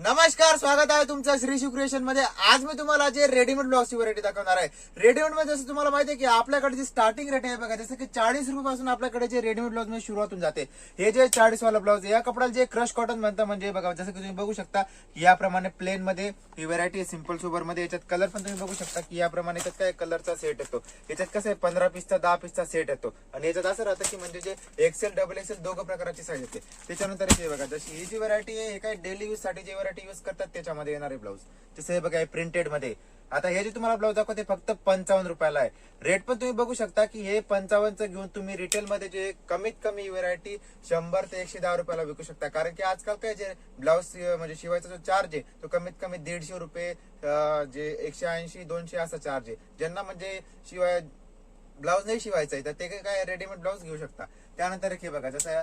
नमस्कार, स्वागत आहे तुमचं श्री शिव क्रिएशन मध्ये। आज मी तुम्हाला जे रेडीमेड ब्लाउजची व्हरायटी दाखवणार आहे। रेडीमेड मध्ये जसं तुम्हाला माहिती आहे की आपल्याकडे जी स्टार्टिंग रेट आहे बघा, जसं की 40 रुपयापासून आपल्याकडे जे रेडीमेड ब्लाउज मध्ये सुरुवात होऊन जाते। हे जे 40 वाला ब्लाउज या कपड्याला जे क्रश कॉटन म्हणतात, म्हणजे बघा जसं की तुम्ही बघू शकता याप्रमाणे प्लेन मध्ये ही व्हरायटी सिंपल सोबर मध्ये। याच्यात कलर पण तुम्ही बघू शकता की याप्रमाणे याच्यात काय कलरचा सेट येतो। याच्यात कसं आहे 15 पीसचा 10 पीसचा सेट येतो आणि याच्यात असं राहतं की म्हणजे जे एक्सेल डबल एक्सेल दोघं प्रकारची साईज येते। त्याच्यानंतर हे बघा जशी ही जी व्हरायटी आहे हे काय डेली यूज साठी जी व्हरायटी यूज करतात त्याच्यामध्ये येणारे ब्लाउज। जसं हे बघा प्रिंटेड मध्ये। आता हे जे तुम्हाला ब्लाउज दाखवते फक्त 55 रुपयाला आहे। रेट पण तुम्ही बघू शकता की हे 55चं घेऊन तुम्ही रिटेल मध्ये जे कमीत कमी व्हरायटी 100 ते 110 रुपयाला विकू शकता। कारण की आजकाल काय जे ब्लाउज म्हणजे शिवायचा जो चार्ज आहे तो कमीत कमी 150 रुपये, जे 180 200 असा चार्ज आहे। ज्यांना म्हणजे शिवाय ब्लाउज नाही शिवायचा आहे तर ते काय रेडीमेड ब्लाउज घेऊ शकता। त्यानंतर हे बघा जसं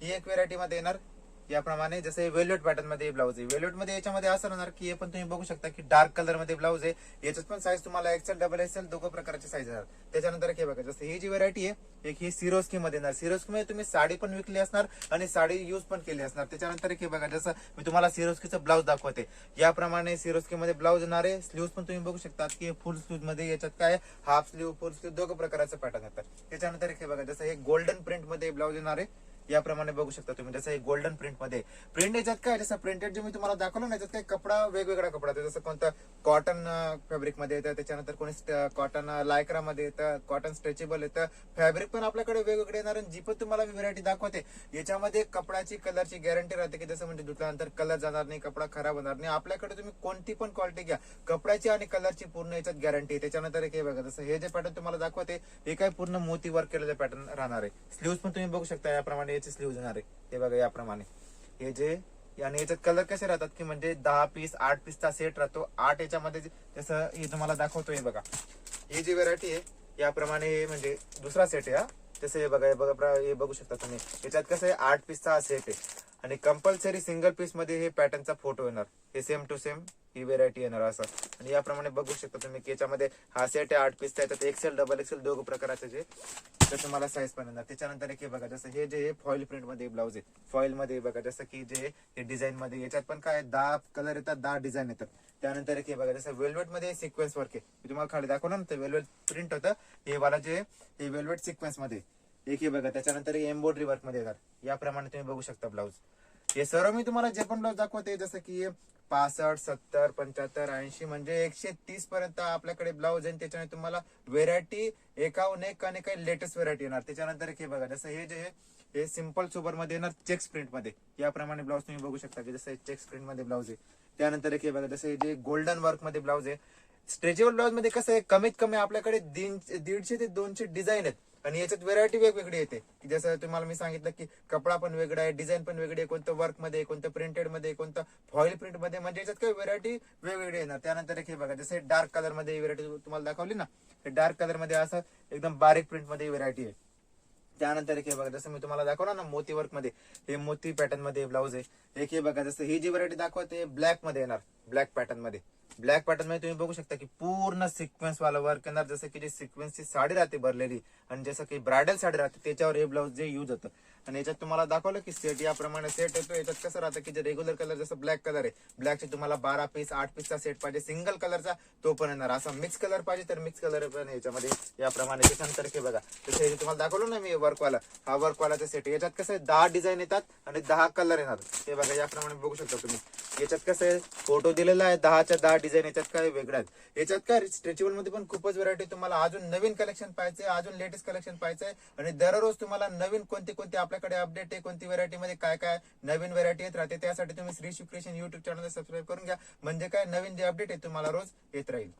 ही एक व्हरायटी मध्ये येणार याप्रमाणे, जसे वेल्वेट पॅटर्न मध्ये ब्लाउज आहे। वेल्वेट मध्ये याच्यामध्ये असं राहणार की हे पण तुम्ही बघू शकता की डार्क कलर मध्ये ब्लाउज आहे। याच्यात पण साईज तुम्हाला एक्सेल डबल एक्सेल दोघं प्रकारचे साईज येणार। त्याच्यानंतर हे बघा जसं ही जी व्हरायटी आहे एक ही सिरोस्की मध्ये येणार। सिरोस्की मध्ये तुम्ही साडी पण विकली असणार आणि साडी यूज पण केली असणार। त्याच्यानंतर हे बघा जसं मी तुम्हाला सिरोस्कीचं ब्लाउज दाखवते याप्रमाणे सिरोस्की मध्ये ब्लाउज येणार आहे। स्लीव्ह पण तुम्ही बघू शकता की फुल स्लीव्ह मध्ये याच्यात काय हाफ स्लीव्ह फुल स्लीव्ह दोघं प्रकारचं पॅटर्न येतात। त्याच्यानंतर हे बघा जसं हे गोल्डन प्रिंट मध्ये ब्लाउज येणार आहे याप्रमाणे बघू शकता तुम्ही। जसं हे गोल्डन प्रिंट मध्ये प्रिंट याच्यात काय जसं प्रिंटेड जे मी तुम्हाला दाखवलं ना याच्यात काय कपडा वेगवेगळा कपडा येतो। जसं कोणतं कॉटन फॅब्रिक मध्ये येतं, त्याच्यानंतर कोणी कॉटन लायक्रा मध्ये येतं, कॉटन स्ट्रेचेबल येतं। फॅब्रिक पण आपल्याकडे वेगवेगळे येणार। जी पण तुम्हाला व्हरायटी दाखवते याच्यामध्ये कपड्याची कलरची गॅरंटी राहते की जसं म्हणजे धुतल्यानंतर कलर जाणार नाही, कपडा खराब होणार नाही। आपल्याकडे तुम्ही कोणती पण क्वालिटी घ्या, कपड्याची आणि कलरची पूर्ण याच्यात गॅरंटी। त्याच्यानंतर हे बघा जसं हे जे पॅटर्न तुम्हाला दाखवते हे काय पूर्ण मोती वर्क केलेलं पॅटर्न राहणार आहे। स्लीव्स पण तुम्ही बघू शकता याप्रमाणे याचे स्लीव्स येणार आहे। हे बघा याप्रमाणे हे जे आणि याच्यात कलर कसे राहतात की म्हणजे 10 पीस 8 पीसचा सेट राहतो। 8 याच्यामध्ये जसं हे तुम्हाला दाखवतो हे बघा ही जी व्हरायटी आहे याप्रमाणे म्हणजे दुसरा सेट आहे हा। तसं हे बघा हे बघू शकता तुम्ही याच्यात कसं आहे 8 पीसचा सेट आहे आणि कंपल्सरी सिंगल पीस मध्ये हे पॅटर्नचा फोटो येणार। हे सेम टू सेम ही व्हरायटी येणार असं। आणि याप्रमाणे बघू शकता तुम्ही की याच्यामध्ये हा सेट आहे 8 पीसचा, त्याच्यात एक्सेल डबल एक्सेल दोघं प्रकारचे जे त्याचं मला साईज पण येणार। त्याच्यानंतर हे बघा जसं हे जे फॉईल प्रिंट मध्ये ब्लाउज आहे, फॉईल मध्ये बघा जसं की जे डिझाईन मध्ये याच्यात पण काय 10 कलर येतात 10 डिझाईन येतात। त्यानंतर हे बघा जसं वेल्वेट मध्ये सिक्वेन्स वर्क आहे। मी तुम्हाला खाली दाखवलं ना तर वेल्वेट प्रिंट होतं हे वाला जे हे वेल्वेट सिक्वेन्स मध्ये एक हे बघा। त्याच्यानंतर एम्ब्रॉयडरी वर्क मध्ये येणार याप्रमाणे तुम्ही बघू शकता ब्लाउज। हे सर्व मी तुम्हाला जे पण ब्लाउज दाखवते जसं की 65 70 75 80 म्हणजे 130 पर्यंत आपल्याकडे ब्लाउज आहे। त्याच्याने तुम्हाला व्हेरायटी एकाहून एक आणि काही लेटेस्ट व्हेरायटी येणार। त्याच्यानंतर हे बघा जसं हे जे हे सिंपल सोबर मध्ये येणार चेक्स प्रिंट मध्ये याप्रमाणे ब्लाउज तुम्ही बघू शकता की जसं चेक्स प्रिंट मध्ये ब्लाउज आहे। त्यानंतर हे बघा जसं जे गोल्डन वर्क मध्ये ब्लाउज आहे। स्ट्रेचेबल ब्लाउज मध्ये कसं आहे कमीत कमी आपल्याकडे 150 ते 200 डिझाईन आहेत आणि याच्यात व्हेरायटी वेगवेगळी येते की जसं तुम्हाला मी सांगितलं की कपडा पण वेगळा आहे, डिझाईन पण वेगळी आहे, कोणतं वर्क मध्ये कोणतं प्रिंटेड मध्ये कोणतं फॉईल प्रिंट मध्ये, म्हणजे याच्यात काही व्हेरायटी वेगवेगळी येणार। त्यानंतर हे बघा जसं डार्क कलर मध्ये व्हेरायटी तुम्हाला दाखवली ना, हे डार्क कलर मध्ये असं एकदम बारीक प्रिंट मध्ये व्हेरायटी आहे। त्यानंतर हे बघा जसं मी तुम्हाला दाखवलं ना मोती वर्क मध्ये हे मोती पॅटर्न मध्ये ब्लाउज आहे। एक हे बघा जसं ही जी व्हरायटी दाखवते ब्लॅक मध्ये येणार, ब्लॅक पॅटर्न मध्ये। ब्लॅक पॅटर्न मध्ये तुम्ही बघू शकता की पूर्ण सिक्वेन्स वाला वर्क येणार, जसं की जे सिक्वेन्सची साडी राहते भरलेली आणि जसं की ब्रायडल साडी राहते त्याच्यावर हे ब्लाउज जे यूज होतं। आणि याच्यात तुम्हाला दाखवलं की सेट याप्रमाणे सेट येतो। याच्यात कसं राहतं की जे रेग्युलर कलर जसं ब्लॅक कलर आहे, ब्लॅकचे तुम्हाला 12 पीस 8 पीसचा सेट पाहिजे सिंगल कलरचा तो पण येणार। असा मिक्स कलर पाहिजे तर मिक्स कलर पण याच्यामध्ये याप्रमाणे। त्याच्यानंतर हे बघा जसं हे तुम्हाला दाखवलं ना मी वर्कवाला, हा वर्कवालाचा सेट। याच्यात कसं आहे 10 डिझाईन येतात आणि 10 कलर येणार। हे बघा याप्रमाणे बघू शकता तुम्ही। याच्यात कसं आहे फोटो दिलेला आहे 10च्या 10 डिझाईन याच्यात काय वेगळ्या आहेत। याच्यात काय स्ट्रेचेबल मध्ये पण खूपच व्हरायटी। तुम्हाला अजून नवीन कलेक्शन पाहिजे, अजून लेटेस्ट कलेक्शन पाहिजे आणि दररोज तुम्हाला नवीन कोणते आपल्याकडे अपडेट आहे, कोणती व्हरायटी मध्ये काय काय नवीन व्हरायटी येत राहते, त्यासाठी तुम्ही Shri Shiv creation YouTube channel subscribe करून घ्या। म्हणजे काय नवीन जे अपडेट आहे तुम्हाला रोज येत राहील।